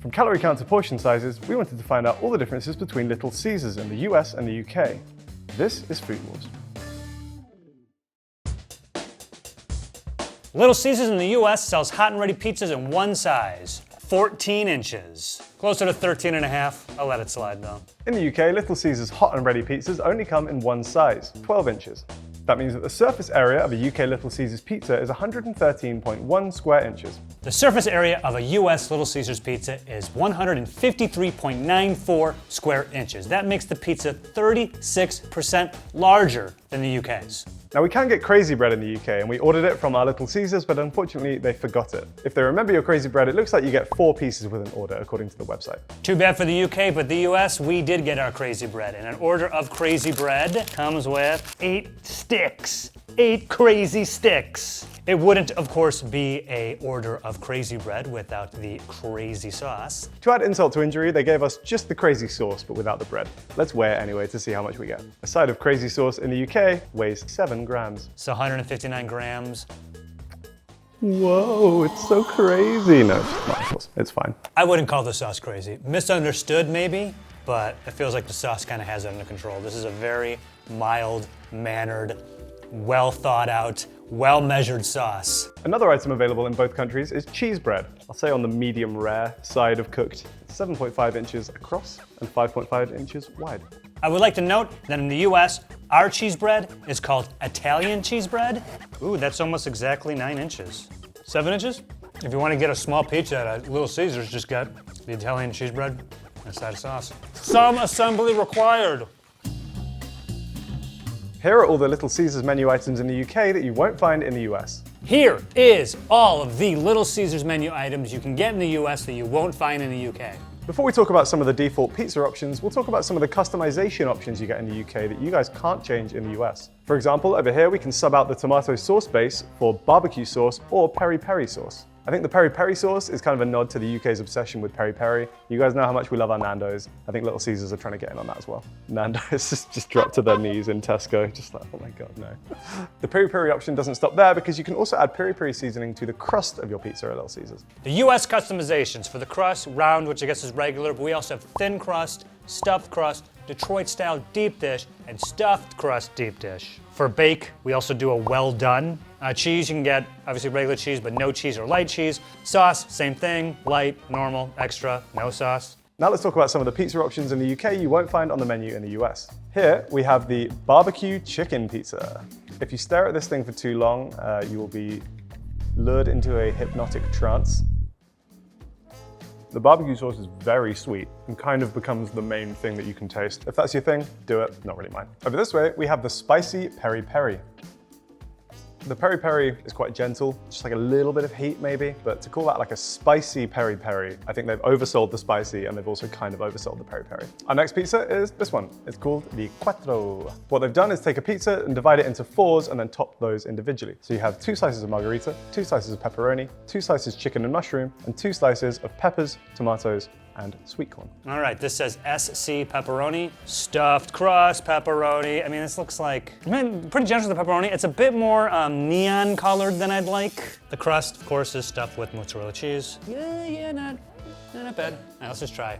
From calorie count to portion sizes, we wanted to find out all the differences between Little Caesars in the US and the UK. This is Food Wars. Little Caesars in the US sells hot and ready pizzas in one size, 14 inches. Closer to 13 and a half, I'll let it slide though. In the UK, Little Caesars hot and ready pizzas only come in one size, 12 inches. That means that the surface area of a UK Little Caesars pizza is 113.1 square inches. The surface area of a US Little Caesars pizza is 153.94 square inches. That makes the pizza 36% larger than the UK's. Now we can get crazy bread in the UK and we ordered it from our Little Caesars, but unfortunately they forgot it. If they remember your crazy bread, it looks like you get 4 pieces with an order according to the website. Too bad for the UK, but the US, we did get our crazy bread. And an order of crazy bread comes with 8 sticks. 8 crazy sticks. It wouldn't, of course, be an order of crazy bread without the crazy sauce. To add insult to injury, they gave us just the crazy sauce, but without the bread. Let's weigh it anyway to see how much we get. A side of crazy sauce in the UK weighs 7 grams. So 159 grams. Whoa, it's so crazy. No, it's fine. I wouldn't call the sauce crazy. Misunderstood, maybe, but it feels like the sauce kind of has it under control. This is a very mild-mannered, well thought out, well-measured sauce. Another item available in both countries is cheese bread. I'll say on the medium rare side of cooked. It's 7.5 inches across and 5.5 inches wide. I would like to note that in the US, our cheese bread is called Italian cheese bread. Ooh, that's almost exactly 9 inches. 7 inches? If you want to get a small pizza at Little Caesars, just get the Italian cheese bread and a side of sauce. Some assembly required. Here are all the Little Caesars menu items in the UK that you won't find in the US. Here is all of the Little Caesars menu items you can get in the US that you won't find in the UK. Before we talk about some of the default pizza options, we'll talk about some of the customization options you get in the UK that you guys can't change in the US. For example, over here we can sub out the tomato sauce base for barbecue sauce or peri-peri sauce. I think the peri-peri sauce is kind of a nod to the UK's obsession with peri-peri. You guys know how much we love our Nando's. I think Little Caesars are trying to get in on that as well. Nando's just dropped to their knees in Tesco, just like, oh my God, no. The peri-peri option doesn't stop there because you can also add peri-peri seasoning to the crust of your pizza at Little Caesars. The US customizations for the crust, round, which I guess is regular, but we also have thin crust, stuffed crust, Detroit-style deep dish, and stuffed crust deep dish. For bake, we also do a well done. Cheese, you can get obviously regular cheese, but no cheese or light cheese. Sauce, same thing, light, normal, extra, no sauce. Now let's talk about some of the pizza options in the UK you won't find on the menu in the US. Here we have the barbecue chicken pizza. If you stare at this thing for too long, you will be lured into a hypnotic trance. The barbecue sauce is very sweet and kind of becomes the main thing that you can taste. If that's your thing, do it, not really mine. Over this way, we have the spicy peri-peri. The peri-peri is quite gentle, just like a little bit of heat maybe, but to call that like a spicy peri-peri, I think they've oversold the spicy and they've also kind of oversold the peri-peri. Our next pizza is this one. It's called the Quattro. What they've done is take a pizza and divide it into 4s and then top those individually. So you have 2 slices of margarita, 2 slices of pepperoni, 2 slices chicken and mushroom, and 2 slices of peppers, tomatoes, and sweet corn. All right, this says SC pepperoni, stuffed crust pepperoni. I mean, this looks like, pretty generous with the pepperoni. It's a bit more neon colored than I'd like. The crust, of course, is stuffed with mozzarella cheese. Yeah, not bad. All right, let's just try.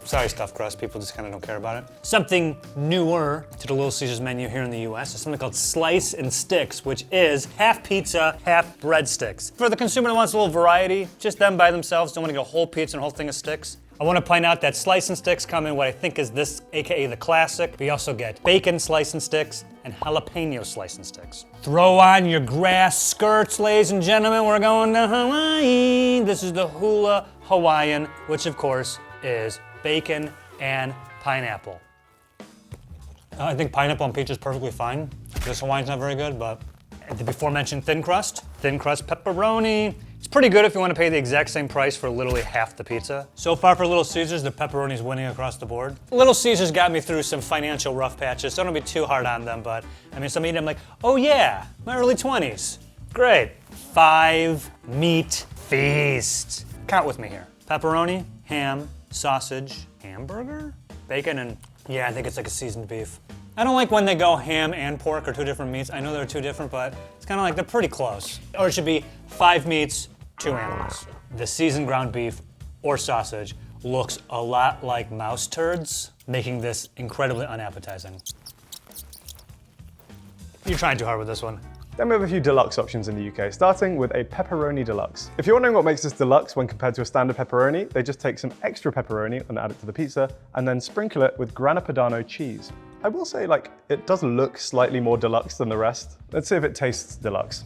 Sorry, stuffed crust, people just kind of don't care about it. Something newer to the Little Caesars menu here in the US is something called slice and sticks, which is half pizza, half breadsticks. For the consumer that wants a little variety, just them by themselves, don't want to get a whole pizza and a whole thing of sticks. I want to point out that slice and sticks come in what I think is this, AKA the classic. We also get bacon slice and sticks and jalapeno slice and sticks. Throw on your grass skirts, ladies and gentlemen, we're going to Hawaii. This is the Hula Hawaiian, which of course is bacon and pineapple. I think pineapple on pizza is perfectly fine. This Hawaiian's not very good, but the before mentioned thin crust pepperoni. It's pretty good if you want to pay the exact same price for literally half the pizza. So far for Little Caesars, the pepperoni's winning across the board. Little Caesars got me through some financial rough patches, so don't be too hard on them, but I mean, some eat them like, oh yeah, my early 20s. Great. 5 meat feast. Count with me here. Pepperoni, ham, sausage, hamburger, bacon, and yeah, I think it's like a seasoned beef. I don't like when they go ham and pork are 2 different meats. I know they're 2 different, but it's kind of like they're pretty close. Or it should be 5 meats, two animals. The seasoned ground beef or sausage looks a lot like mouse turds, making this incredibly unappetizing. You're trying too hard with this one. Then we have a few deluxe options in the UK, starting with a pepperoni deluxe. If you're wondering what makes this deluxe when compared to a standard pepperoni, they just take some extra pepperoni and add it to the pizza, and then sprinkle it with Grana Padano cheese. I will say, like, it does look slightly more deluxe than the rest. Let's see if it tastes deluxe.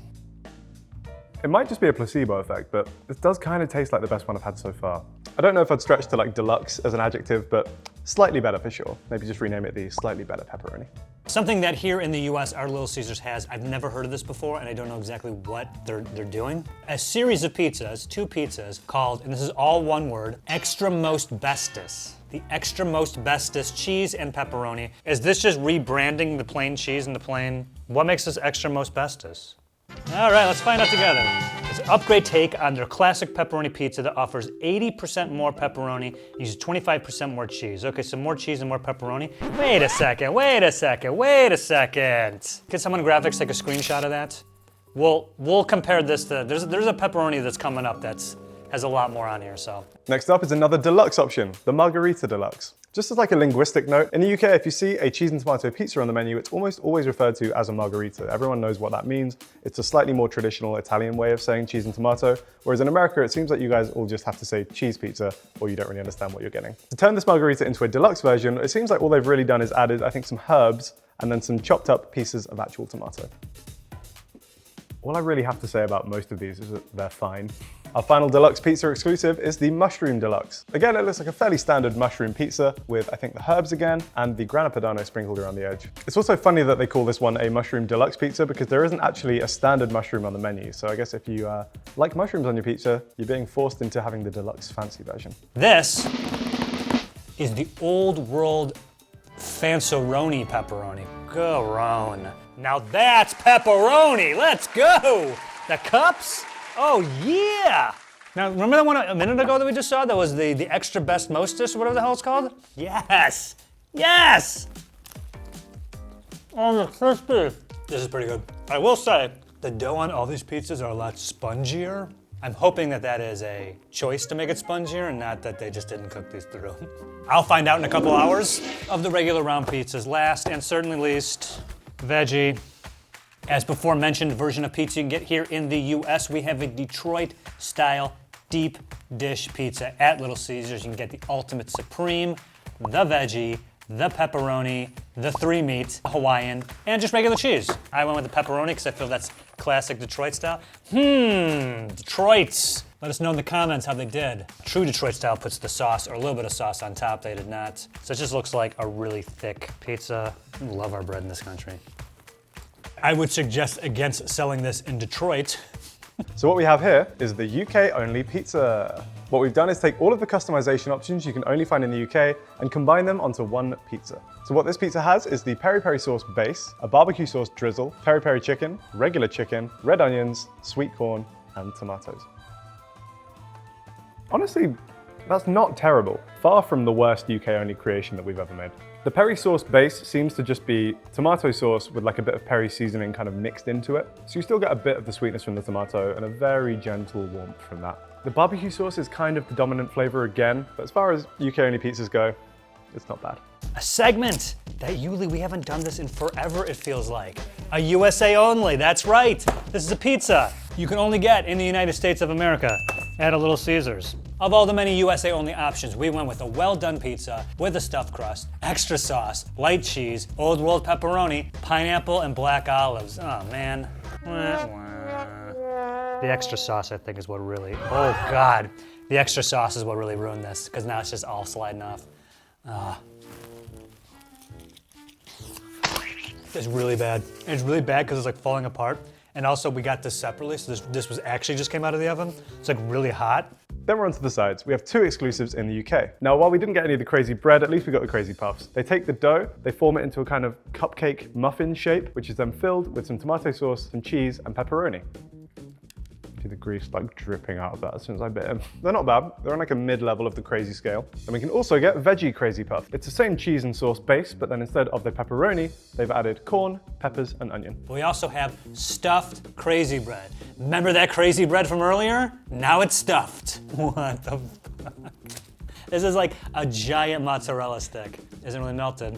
It might just be a placebo effect, but this does kind of taste like the best one I've had so far. I don't know if I'd stretch to like deluxe as an adjective, but slightly better for sure. Maybe just rename it the slightly better pepperoni. Something that here in the US, our Little Caesars has, I've never heard of this before, and I don't know exactly what they're doing. A series of pizzas, two pizzas, called, and this is all one word, Extra Most Bestus. The Extra Most Bestus cheese and pepperoni. Is this just rebranding the plain cheese and the plain? What makes this Extra Most Bestus? All right, let's find out together. It's an upgrade take on their classic pepperoni pizza that offers 80% more pepperoni, uses 25% more cheese. Okay, so more cheese and more pepperoni. Wait a second. Can someone in graphics take a screenshot of that? We'll compare this to, there's a pepperoni that's coming up that's has a lot more on here, so. Next up is another deluxe option, the Margarita Deluxe. Just as like a linguistic note, in the UK, if you see a cheese and tomato pizza on the menu, it's almost always referred to as a margarita. Everyone knows what that means. It's a slightly more traditional Italian way of saying cheese and tomato, whereas in America, it seems like you guys all just have to say cheese pizza, or you don't really understand what you're getting. To turn this margarita into a deluxe version, it seems like all they've really done is added, I think, some herbs and then some chopped up pieces of actual tomato. All I really have to say about most of these is that they're fine. Our final deluxe pizza exclusive is the Mushroom Deluxe. Again, it looks like a fairly standard mushroom pizza with, I think, the herbs again and the Grana Padano sprinkled around the edge. It's also funny that they call this one a Mushroom Deluxe pizza because there isn't actually a standard mushroom on the menu. So I guess if you like mushrooms on your pizza, you're being forced into having the deluxe fancy version. This is the old world Fanceroni pepperoni. Go-ron. Now that's pepperoni. Let's go. The cups. Oh yeah! Now remember that one a minute ago that we just saw? That was the extra best mostest, or whatever the hell it's called? Yes! Yes! Oh, the crispy. This is pretty good. I will say, the dough on all these pizzas are a lot spongier. I'm hoping that that is a choice to make it spongier and not that they just didn't cook these through. I'll find out in a couple hours. Of the regular round pizzas, last and certainly least, veggie. As before mentioned, version of pizza you can get here in the US, we have a Detroit-style deep dish pizza at Little Caesars. You can get the ultimate supreme, the veggie, the pepperoni, the 3-meat, Hawaiian, and just regular cheese. I went with the pepperoni because I feel that's classic Detroit style. Detroit's. Let us know in the comments how they did. True Detroit style puts the sauce or a little bit of sauce on top. They did not. So it just looks like a really thick pizza. We love our bread in this country. I would suggest against selling this in Detroit. So what we have here is the UK-only pizza. What we've done is take all of the customization options you can only find in the UK and combine them onto one pizza. So what this pizza has is the peri-peri sauce base, a barbecue sauce drizzle, peri-peri chicken, regular chicken, red onions, sweet corn, and tomatoes. Honestly, that's not terrible. Far from the worst UK-only creation that we've ever made. The peri sauce base seems to just be tomato sauce with like a bit of peri seasoning kind of mixed into it. So you still get a bit of the sweetness from the tomato and a very gentle warmth from that. The barbecue sauce is kind of the dominant flavor again, but as far as UK-only pizzas go, it's not bad. A segment that usually we haven't done this in forever, it feels like. A USA only, that's right. This is a pizza you can only get in the United States of America at a Little Caesars. Of all the many USA only options, we went with a well-done pizza with a stuffed crust, extra sauce, light cheese, old world pepperoni, pineapple, and black olives. Oh man. The extra sauce, I think, is what really, oh God. The extra sauce is what really ruined this, because now it's just all sliding off. It's really bad. It's really bad because it's like falling apart. And also we got this separately, so this was actually just came out of the oven. It's like really hot. Then we're on to the sides. We have two exclusives in the UK. Now, while we didn't get any of the crazy bread, at least we got the crazy puffs. They take the dough, they form it into a kind of cupcake muffin shape, which is then filled with some tomato sauce, some cheese, and pepperoni. See the grease like dripping out of that as soon as I bit him. They're not bad. They're on like a mid-level of the crazy scale. And we can also get veggie crazy puff. It's the same cheese and sauce base, but then instead of the pepperoni, they've added corn, peppers, and onion. We also have stuffed crazy bread. Remember that crazy bread from earlier? Now it's stuffed. What the fuck? This is like a giant mozzarella stick. Isn't really melted.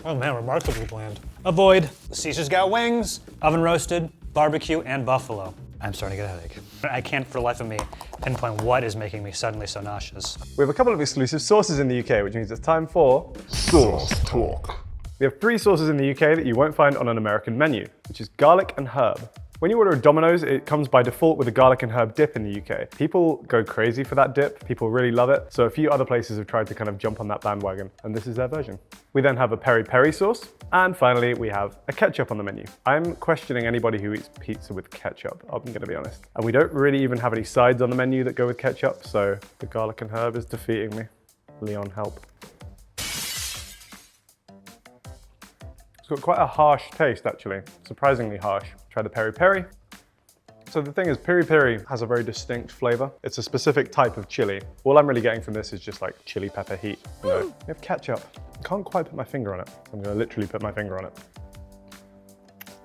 Oh man, remarkably bland. Avoid. Caesar's got wings, oven roasted, barbecue, and buffalo. I'm starting to get a headache. I can't for the life of me pinpoint what is making me suddenly so nauseous. We have a couple of exclusive sauces in the UK, which means it's time for Sauce Talk. We have 3 sauces in the UK that you won't find on an American menu, which is garlic and herb. When you order a Domino's, it comes by default with a garlic and herb dip in the UK. People go crazy for that dip. People really love it. So a few other places have tried to kind of jump on that bandwagon, and this is their version. We then have a peri-peri sauce, and finally we have a ketchup on the menu. I'm questioning anybody who eats pizza with ketchup, I'm gonna be honest. And we don't really even have any sides on the menu that go with ketchup, so the garlic and herb is defeating me. Leon, help. It's got quite a harsh taste actually, surprisingly harsh. Try the peri-peri. So the thing is, peri-peri has a very distinct flavor. It's a specific type of chili. All I'm really getting from this is just like chili pepper heat. You know, we have ketchup. I can't quite put my finger on it. I'm gonna literally put my finger on it.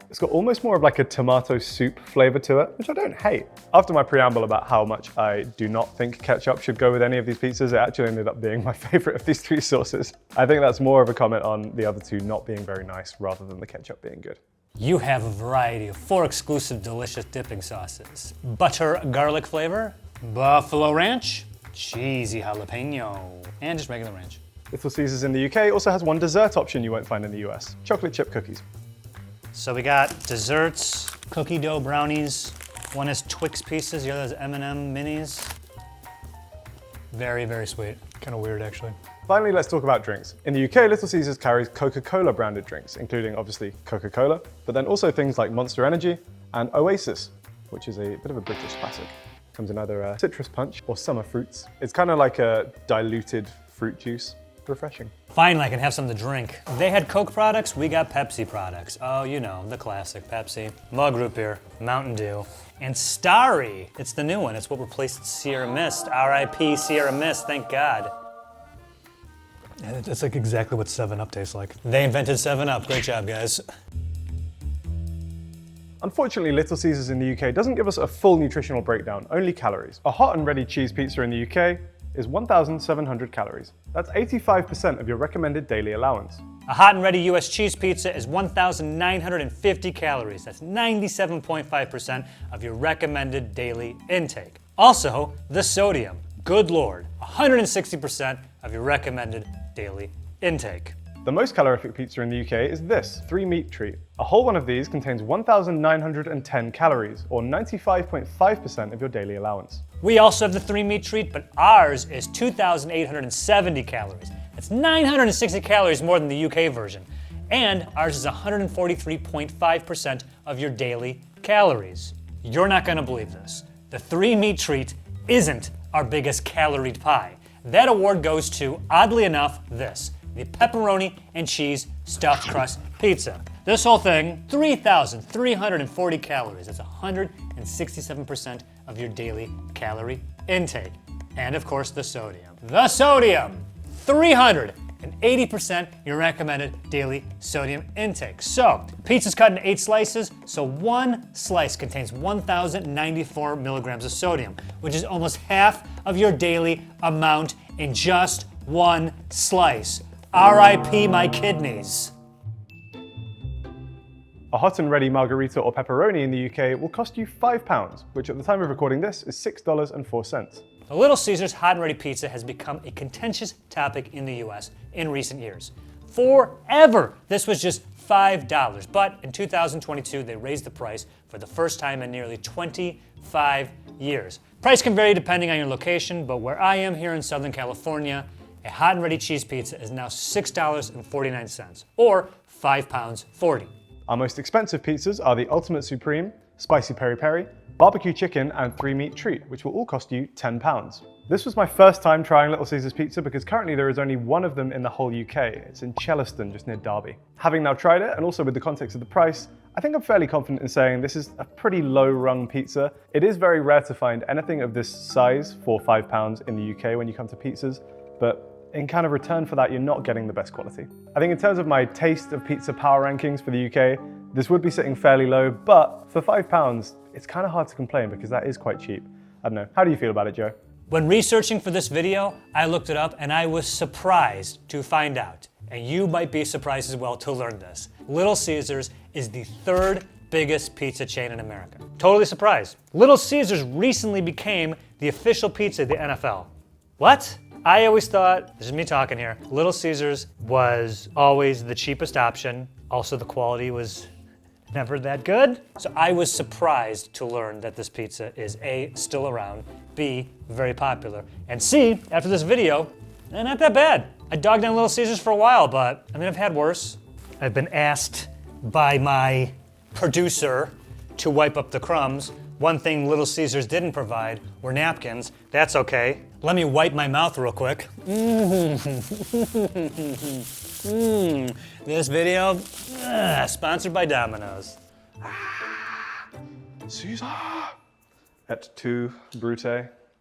It's got almost more of like a tomato soup flavor to it, which I don't hate. After my preamble about how much I do not think ketchup should go with any of these pizzas, it actually ended up being my favorite of these 3 sauces. I think that's more of a comment on the other 2 not being very nice rather than the ketchup being good. You have a variety of 4 exclusive delicious dipping sauces. Butter garlic flavor, buffalo ranch, cheesy jalapeno, and just regular ranch. Little Caesars in the UK also has 1 dessert option you won't find in the US, chocolate chip cookies. So we got desserts, cookie dough brownies. One is Twix pieces, the other is M&M minis. Very, very sweet. Kind of weird actually. Finally, let's talk about drinks. In the UK, Little Caesars carries Coca-Cola branded drinks, including obviously Coca-Cola, but then also things like Monster Energy and Oasis, which is a bit of a British classic. Comes in either a citrus punch or summer fruits. It's kind of like a diluted fruit juice. Refreshing. Finally, I can have something to drink. They had Coke products, we got Pepsi products. Oh, you know, the classic Pepsi. Mug root beer, Mountain Dew, and Starry. It's the new one. It's what replaced Sierra Mist. R.I.P. Sierra Mist, thank God. It's like exactly what 7-Up tastes like. They invented 7-Up. Great job, guys. Unfortunately, Little Caesars in the UK doesn't give us a full nutritional breakdown, only calories. A hot and ready cheese pizza in the UK is 1,700 calories. That's 85% of your recommended daily allowance. A hot and ready US cheese pizza is 1,950 calories. That's 97.5% of your recommended daily intake. Also, the sodium, good lord, 160% of your recommended daily intake. The most calorific pizza in the UK is this 3-meat treat. A whole one of these contains 1,910 calories, or 95.5% of your daily allowance. We also have the 3-meat treat, but ours is 2,870 calories. That's 960 calories more than the UK version. And ours is 143.5% of your daily calories. You're not gonna believe this. The 3-meat treat isn't our biggest calorie pie. That award goes to, oddly enough, this. The pepperoni and cheese stuffed crust pizza. This whole thing, 3,340 calories. That's 167% of your daily calorie intake. And of course, the sodium. The sodium, 380% your recommended daily sodium intake. So, pizza's cut into 8 slices, so 1 slice contains 1,094 milligrams of sodium, which is almost half of your daily amount in just 1 slice. R.I.P. my kidneys. A hot and ready margarita or pepperoni in the UK will cost you £5, which at the time of recording this is $6.04. The Little Caesars hot and ready pizza has become a contentious topic in the US in recent years. Forever, this was just $5, but in 2022 they raised the price for the first time in nearly 25 years. Price can vary depending on your location, but where I am here in Southern California, a hot and ready cheese pizza is now $6.49, or £5.40. Our most expensive pizzas are the Ultimate Supreme, Spicy Peri Peri, Barbecue Chicken, and 3-meat treat, which will all cost you £10. This was my first time trying Little Caesars pizza because currently there is only one of them in the whole UK. It's in Chellaston, just near Derby. Having now tried it, and also with the context of the price, I think I'm fairly confident in saying this is a pretty low-rung pizza. It is very rare to find anything of this size for £5 in the UK when you come to pizzas, but in kind of return for that, you're not getting the best quality. I think in terms of my taste of pizza power rankings for the UK, this would be sitting fairly low, but for £5, it's kind of hard to complain because that is quite cheap. I don't know. How do you feel about it, Joe? When researching for this video, I looked it up and I was surprised to find out, and you might be surprised as well to learn this. Little Caesars is the third biggest pizza chain in America. Totally surprised. Little Caesars recently became the official pizza of the NFL. What? I always thought, this is me talking here, Little Caesars was always the cheapest option. Also, the quality was never that good. So I was surprised to learn that this pizza is A, still around, B, very popular, and C, after this video, not that bad. I dogged on Little Caesars for a while, but I mean, I've had worse. I've been asked by my producer to wipe up the crumbs. One thing Little Caesars didn't provide were napkins. That's okay. Let me wipe my mouth real quick. This video, sponsored by Domino's. Caesar! Et tu, Brute.